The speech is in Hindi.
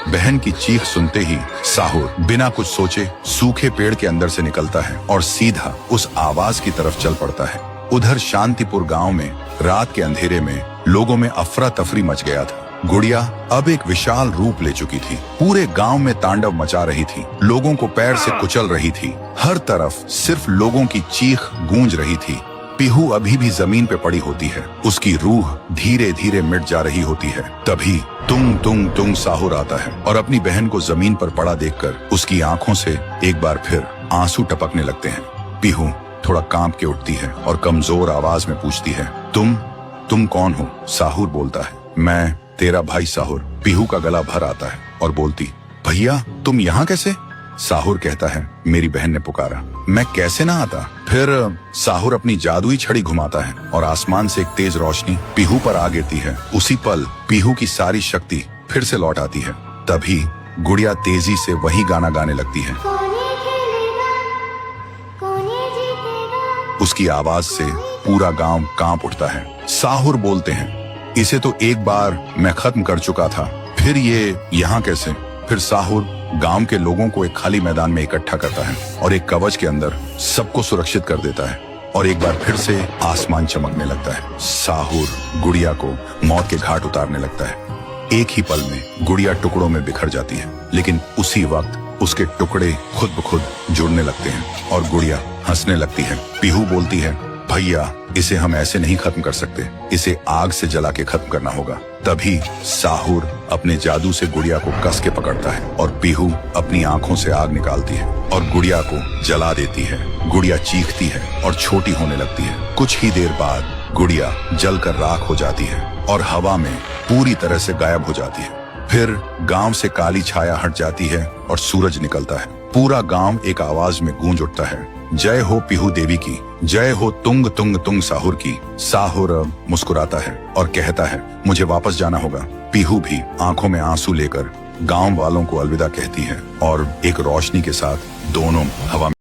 बहन की चीख सुनते ही साहुर बिना कुछ सोचे सूखे पेड़ के अंदर से निकलता है और सीधा उस आवाज की तरफ चल पड़ता है। उधर शांतिपुर गांव में रात के अंधेरे में लोगों में अफरा तफरी मच गया था। गुड़िया अब एक विशाल रूप ले चुकी थी, पूरे गांव में तांडव मचा रही थी, लोगों को पैर से कुचल रही थी, हर तरफ सिर्फ लोगों की चीख गूंज रही थी। पीहू अभी भी जमीन पे पड़ी होती है, उसकी रूह धीरे धीरे मिट जा रही होती है। तभी तुंग तुंग तुंग साहुर आता है और अपनी बहन को जमीन पर पड़ा देखकर उसकी आंखों से एक बार फिर आंसू टपकने लगते हैं। पीहू थोड़ा कांप के उठती है और कमजोर आवाज में पूछती है, तुम कौन हो? साहुर बोलता है, मैं तेरा भाई साहुर। पीहू का गला भर आता है और बोलती, भैया तुम यहाँ कैसे? साहुर कहता है, मेरी बहन ने पुकारा, मैं कैसे ना आता। फिर साहुर अपनी जादुई छड़ी घुमाता है और आसमान से एक तेज रोशनी पीहू पर आ गिरती है। उसी पल पीहू की सारी शक्ति फिर से लौट आती है। तभी गुड़िया तेजी से वही गाना गाने लगती है। उसकी आवाज से पूरा गांव कांप उठता है। साहुर बोलते हैं, इसे तो एक बार मैं खत्म कर चुका था, फिर ये यहाँ कैसे? फिर साहुर गांव के लोगों को एक खाली मैदान में इकट्ठा करता है और एक कवच के अंदर सबको सुरक्षित कर देता है और एक बार फिर से आसमान चमकने लगता है। साहुर गुड़िया को मौत के घाट उतारने लगता है। एक ही पल में गुड़िया टुकड़ों में बिखर जाती है, लेकिन उसी वक्त उसके टुकड़े खुद ब खुद जुड़ने लगते हैं और गुड़िया हंसने लगती है। पीहू बोलती है, भैया इसे हम ऐसे नहीं खत्म कर सकते, इसे आग से जला के खत्म करना होगा। तभी साहुर अपने जादू से गुड़िया को कस के पकड़ता है और पीहू अपनी आंखों से आग निकालती है और गुड़िया को जला देती है। गुड़िया चीखती है और छोटी होने लगती है। कुछ ही देर बाद गुड़िया जलकर राख हो जाती है और हवा में पूरी तरह से गायब हो जाती है। फिर गांव से काली छाया हट जाती है और सूरज निकलता है। पूरा गांव एक आवाज में गूंज उठता है, जय हो पीहू देवी की, जय हो तुंग तुंग तुंग साहुर की। साहुर मुस्कुराता है और कहता है, मुझे वापस जाना होगा। पीहू भी आंखों में आंसू लेकर गांव वालों को अलविदा कहती है और एक रोशनी के साथ दोनों हवा